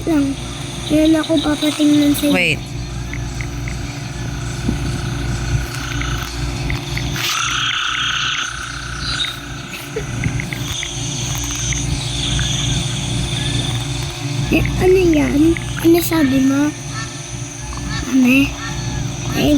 Wait lang. Yan ako papatingnan sa'yo. Wait. Ano yan? Ano sabi mo? Ano? Ay,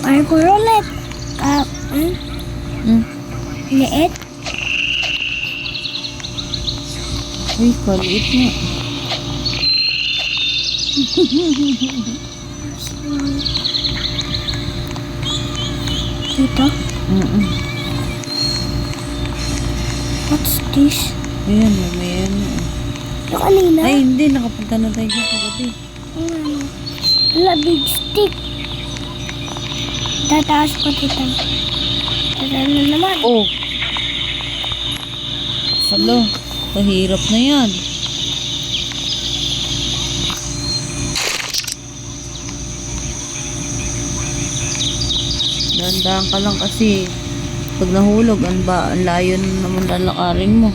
parkour ulit. Liit. Uy, kaliit nga. Dito? What's this? Ayan, may ano. Ito kanina? Ay, hindi. Nakapunta na tayo sa gabi. Wala, big stick. Tataas ko dito. Ano naman? Oh! Hala, kahirap na yan. Dahan-dahan ka lang kasi pag nahulog, ang layo na naman lalakarin mo.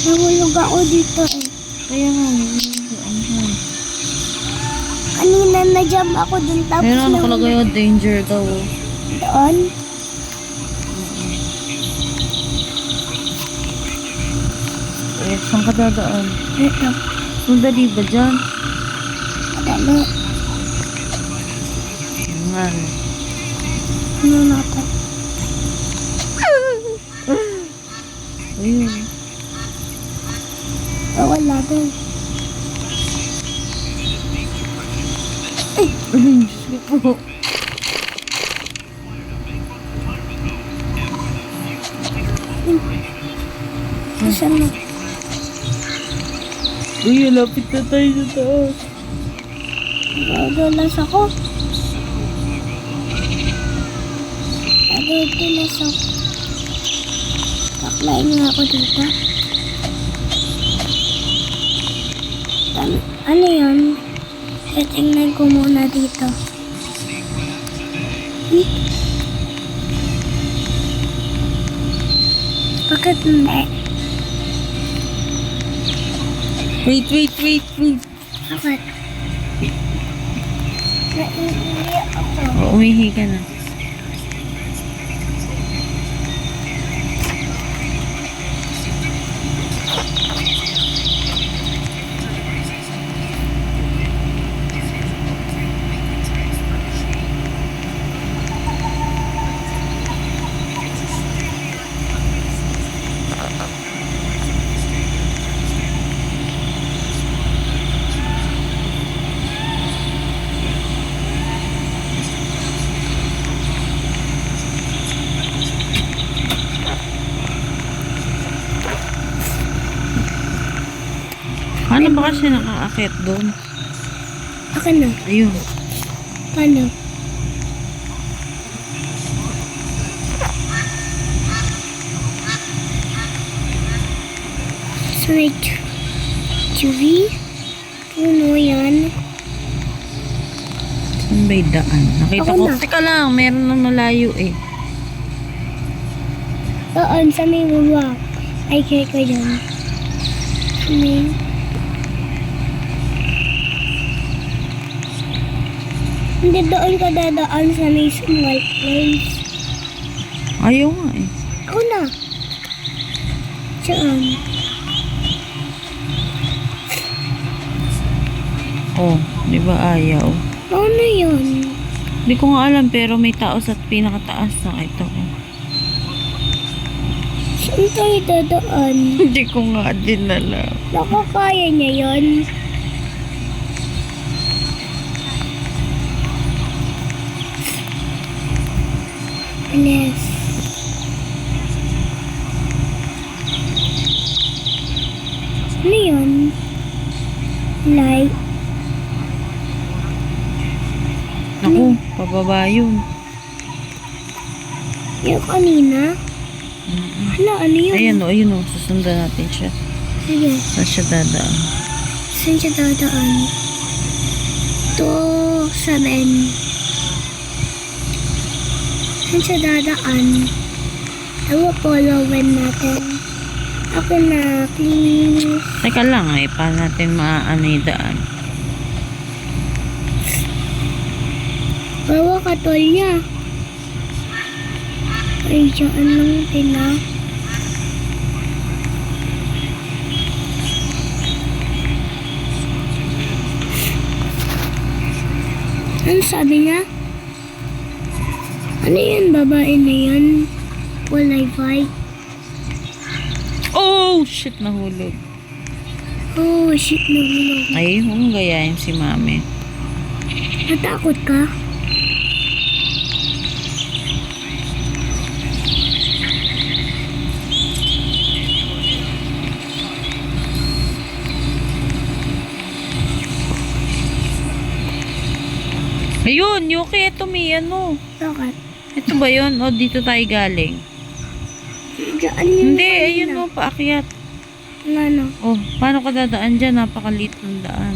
Nahulog ako dito eh. Kaya nga, Kanina na-jump ako dun tapos meron nakalagay yung danger daw. doon. Eh, saan ka dadaan? Ito. Sundali ba dyan? Dali. Nga. Ano natin? Ayun. Wala doon. Ay, Diyos ko po. Saan na? Uy, lapit na tayo sa taas. Nadulas ako. Nadulas ako. Taklain nga ako dito. Ano yun? Tingnan ko muna dito. Bakit hindi? Wait. Bakit? Naiiyak ako. Umihi ka na. Paano ba kasi nakaakyat doon? Akin na. Ayun. Paano? So, TV? Puno yan. Saan ba'y daan? Nakita Ako ko. na. Teka lang, meron nang malayo eh. Doon sa may baba. Ay, kaya ko dyan. May... Hindi doon ka dadaan sa may small place. Ayaw nga eh. Ako na. Saan? Oh, di ba ayaw? Ano yun? Hindi ko nga alam pero may tao sa pinakataas na ito. Saan tayo dadaan? Hindi ko nga din alam. Nakakaya niya yun. Yes. Ano yun? Light. Naku, pababa yun. Yung kanina? Mm-mm. Hala, ano yun? Ayun o. Susundan natin siya. Sige. Saan siya dadaan? Saan siya dadaan? 2-7. Saan siya dadaan? Ewan, followin natin. Ako na, please. Teka lang paano natin maaano yung daan? Bawa katol niya. Ay, dyan lang sila. Ano sabi niya? Ano yan, babae na yan? Walay fight. Oh, shit, nahulog. Oh, shit, nahulog. Ay, huwag gayahin si mami. Natakot ka? Ayun, Yuki, ito may ano. Bakit? Ito ba yun? O, dito tayo galing. Diyan yung Hindi, ayun mo, paakyat. Ano? Oh, paano ka dadaan dyan? Napakaliit ng daan.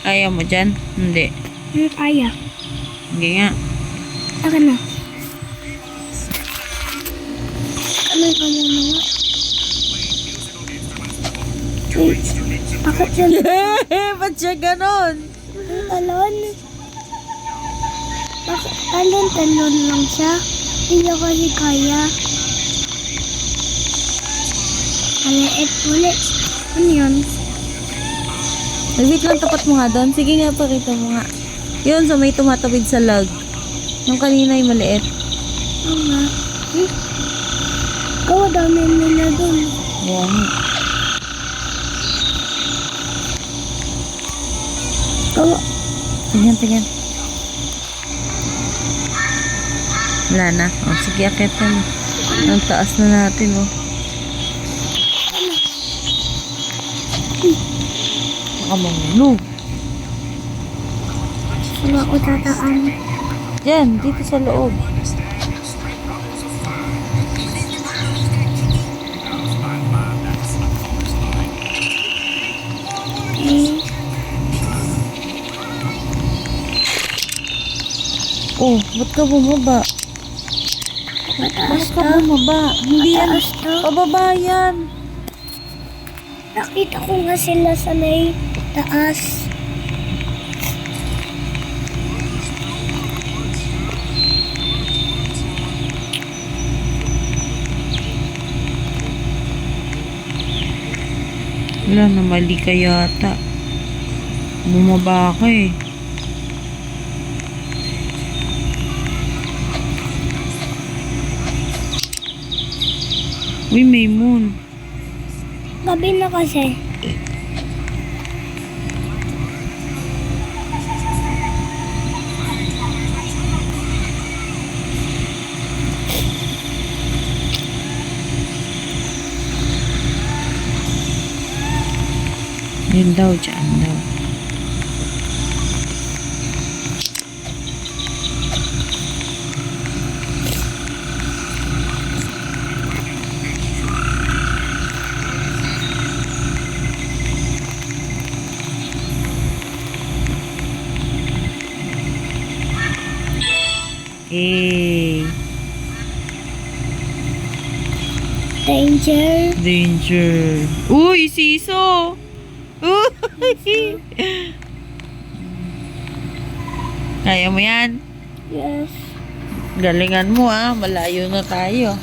Kaya mo dyan? Hindi. Kaya. Hindi nga. Saka na. Ano ka muna nga? Wait. Bakit yan? Ba't siya ganon? Talon? Bakit talon lang siya? Hindi ko kasi kaya. Maliit ulit. Ano yun? Wait lang, tapat mo nga doon. Sige nga, pakita mo nga. Yun, so may tumatawid sa log. Yung kanina yung maliit. Oo nga. Ikaw, dami nila dun. Yan. Ikaw, Tingnan. Wala na. O, sige, akit na. Ang taas na natin, oh. Baka mamulog. saan ako tataan? Diyan, dito sa loob. Oh, ba't ka bumaba? Mataas Ba't ka to. bumaba? Hindi yan. Mataas to. Pababa yan. Nakita ko nga sila sa may taas. Wala na, mali ka yata. Bumaba ka eh. Uy, may moon. Gabi na kasi. Yun daw, dyan daw. Eh, Danger. danger. Uy, siso! Uy! Kaya mo yan? Yes. Galingan mo ah, malayo na tayo.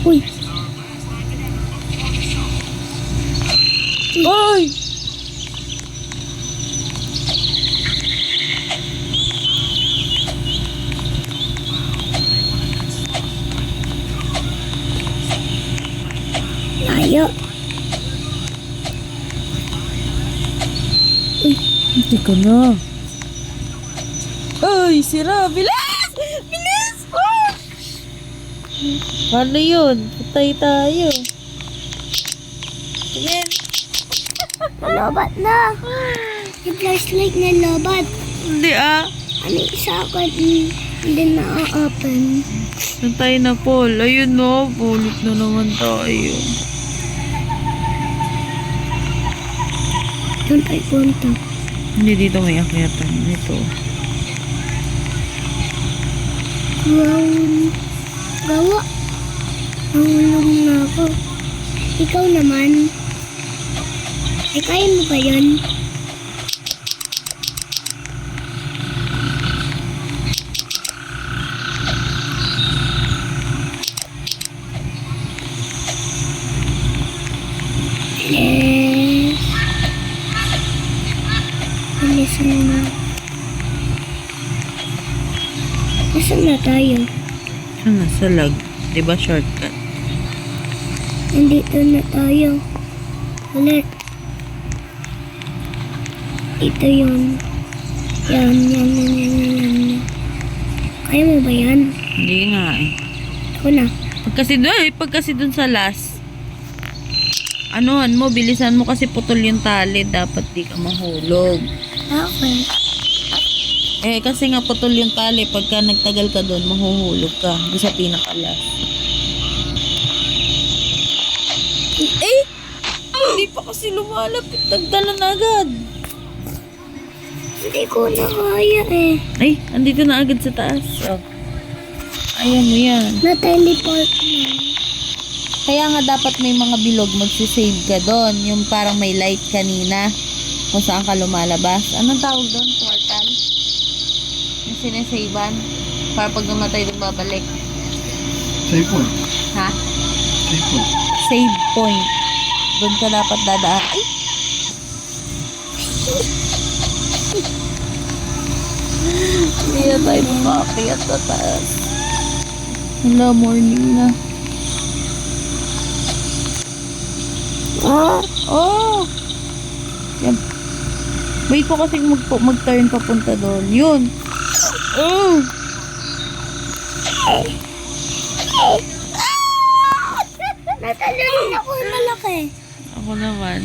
Uy. Uy! Layo. Hindi ka na. Uy, sira! Bilis! Bilis! Oh! Paano yun? Patay tayo. Tingin. Lobat na. Yung flashlight na lobat. Hindi ah. Ano isa ako? Hindi na-open. Saan tayo na, Paul? Ayun no, bulit na naman tayo. Doon tayo punta. Hindi, dito may akyatan. Dito. Wow. Gawa. Nahulog na ako. Ikaw naman. Ay, kaya mo ba yun? Yes. Alis na. Nasaan na tayo? Saan na? Sa lag. Diba shortcut? Nandito na tayo. Ulit. Ito yun. Yan. Kaya mo ba yan? Hindi nga eh. Ako na. Pag kasi dun sa last, anuhan mo, bilisan mo kasi putol yung tali. Dapat di ka mahulog. Okay. Eh, kasi nga putol yung tali. Pagka nagtagal ka doon, mahuhulog ka. Doon sa pinaka-last. Eh! Hindi pa kasi lumalapit. Tagdalan agad. Hindi ko na kaya eh. Ay, andito na agad sa taas. Oh. Ayan mo yan. Na-teleport na. Kaya nga dapat may mga bilog, magsisave ka doon. Yung parang may light kanina. Kung saan ka lumalabas. Anong tawag doon? Portal? Yung sinasavean. Para pag namatay doon babalik. Save point. Ha? Save point. Save point. Doon ka dapat dadaan. Ay! Hindi na tayo makakiyat sa taas. Hello, morning na. Oh! Yan. Wait ko kasi mag-turn papunta doon. Yun! Oh! Natalon ako malaki. Ako naman.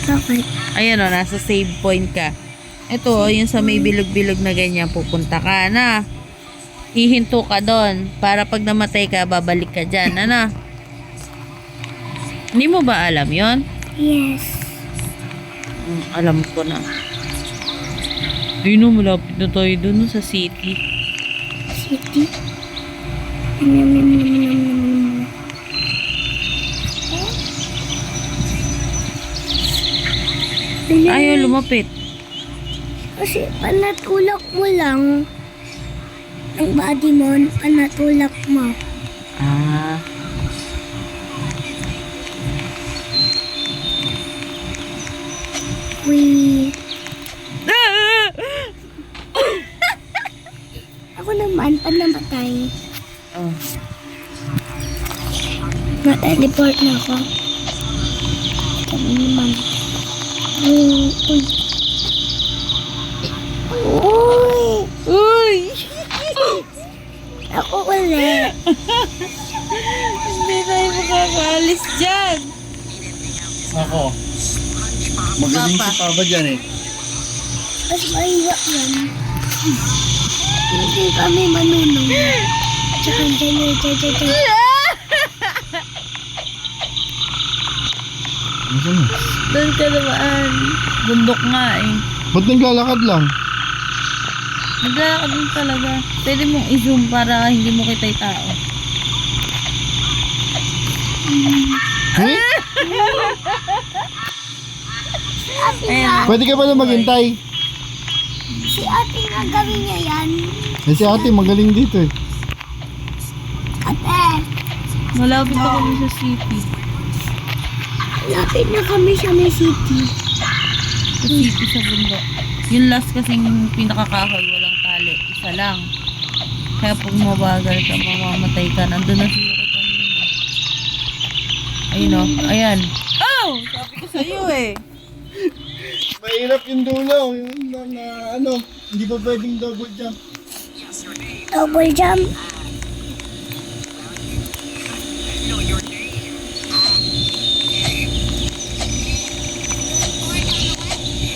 Bakit? Ayan o, nasa save point ka. Ito, yung sa may bilog-bilog na ganyan, pupunta ka na. Hihinto ka doon. Para pag namatay ka, babalik ka dyan. Ano? Hindi mo ba alam yon? Yes. Alam ko na. Ayun o, malapit na tayo doon sa city. City. Nam. Ayaw lumapit. Kasi panatulak mo lang ang body mo, panatulak mo. Ah. Ako naman, pag namatay, Oh. na-teleport na ako. Kami naman. Uy. Uy! Ako ulit. Hindi tayo makakaalis dyan. Ako. Magaling Papa. si Papa dyan eh. Mas mahiwa yan. Hindi kami manunong. Tsaka dyan. Ano na? Doon ka naman. Bundok nga eh. Ba't naglalakad lang? Naglalakad din talaga. Pwede mong i-zoom para hindi mo kita yung tao. Eh? Ayan. Pwede ka pala maghintay. Si ate nga gawin niya yan. Eh si ate magaling dito eh. Ate, Malapit na kami sa city. lapit na kami sa may city. Sa city sa bundok. Yung last kasing pinakakahoy, walang tali. Isa lang. Kaya pag mabagal ka, mamamatay ka. Nandun na siguro kanina. Ayun o. Ayan. Oh! Sabi ko sa'yo eh. Mahirap yung dulo. Yung na ano, hindi pa pwedeng double jump. Double jump.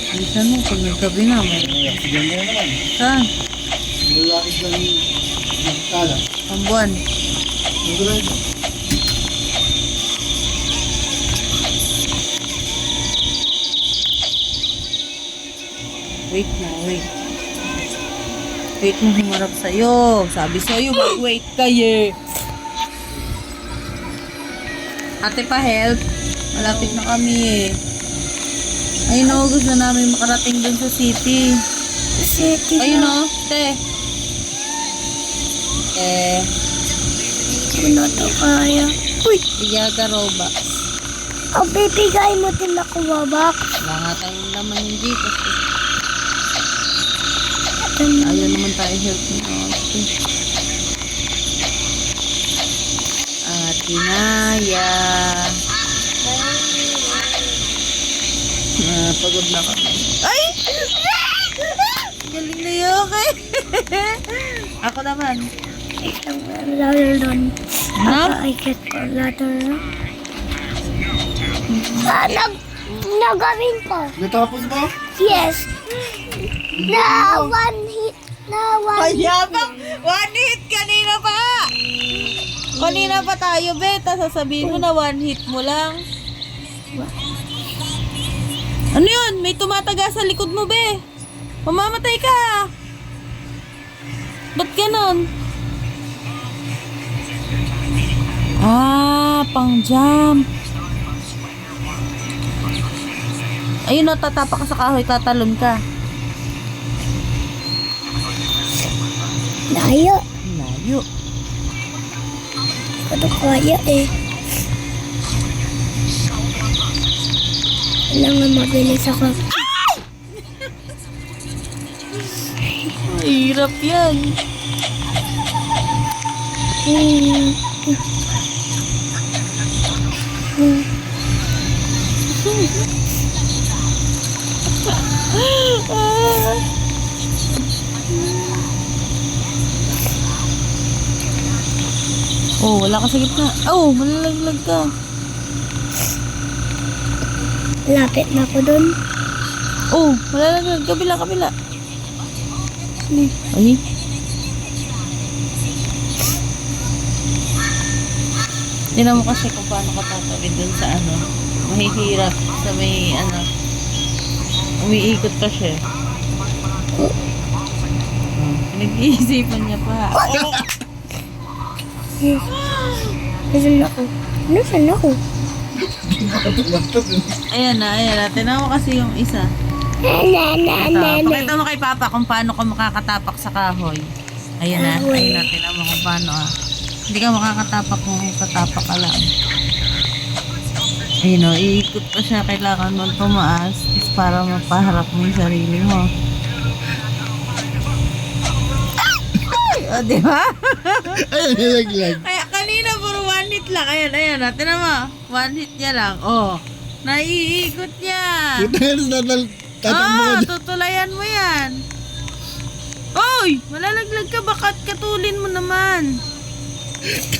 Bilisan mo, pag nagsabi na, may Accident na naman. saan? Lalaki dyan nagtala. Ang buwan. Sigurado. Wait na, wait. Wait mo humarap sa'yo. Sabi sa'yo, mag-wait kayo. Ate pa help. Malapit na kami eh. Ayun o, gusto namin makarating dun sa city. City Ayun na. o, te. Ano to kaya? Uy! Biyaga Robux. Ang bibigay mo din ako, babak. Wala nga tayong laman yung Gcash eh. Ito na. Ayaw naman tayo help ni ate. Ate Naya. Pagod na kami. Ay! Galing na yun, okay? Ako naman. Isang ladder doon. Ha? I get a ladder. Nagawin ko. Natapos ba? Yes. Na one hit. Na one hit. Ayabang! One hit! Kanina pa! Kanina pa tayo, Beta. Sasabihin mo na one hit mo lang. Ano yun? May tumataga sa likod mo, be. Mamamatay ka. Ba't ganon? Pang jump. Ayun o, tatapa ka sa kahoy, tatalon ka. Layo. Layo. Ito kaya eh. Kailangan mabilis ako. Hirap yan. Oh, wala ka sa gitna. Oh, malalaglag ka. Lapit na ako dun. Oh, malalaglag. Kabila, kabila. Ay. Tingnan mo kasi kung paano ka tatawid dun sa ano. Mahihirap sa may ano. Umiikot pa siya. Pinag-iisipan niya pa. Nasaan ako? Nasaan ako? Ayan na. Tingnan mo kasi yung isa. Pakita mo kay Papa kung paano ka makakatapak sa kahoy. Ayan na. Tingnan mo kung paano Hindi ka makakatapak kung tatapak ka lang. Ayun o, iikot pa siya. Kailangan mo tumaas is para mapaharap mo yung sarili mo. O, diba? Ayun, nilaglag. Kaya kanina puro one hit lang. Ayan. Tingnan mo. One hit niya lang. Oh, naiikot niya. Ito nga, tatakbo ka dyan. Tutulayan mo yan. Oy! Malalaglag ka. Bakat katulin mo naman.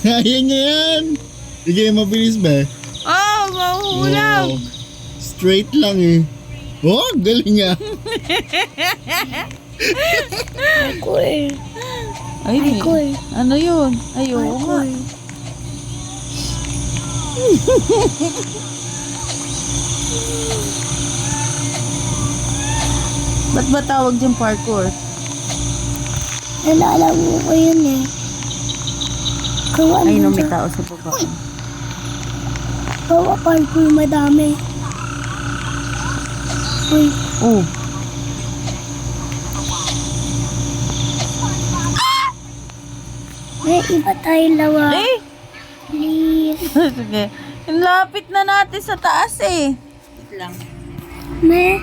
Kaya niya yan. Sige, mabilis ba? Oh, mahuhulog. Wow. Straight lang eh. Oh, galing niya. Ako eh. Ay, may, Cool. ano yun? Ay, oo nga. Ba't ba tawag dyan parkour? Nalala mo ko yun eh. Gawa Ay, no, mo may siya. tao sa baba. Gawa parkour madami. Uy. Oh. May iba tayong lawa. Eh! Please. Sige. Lapit na natin sa taas eh. Wait lang. May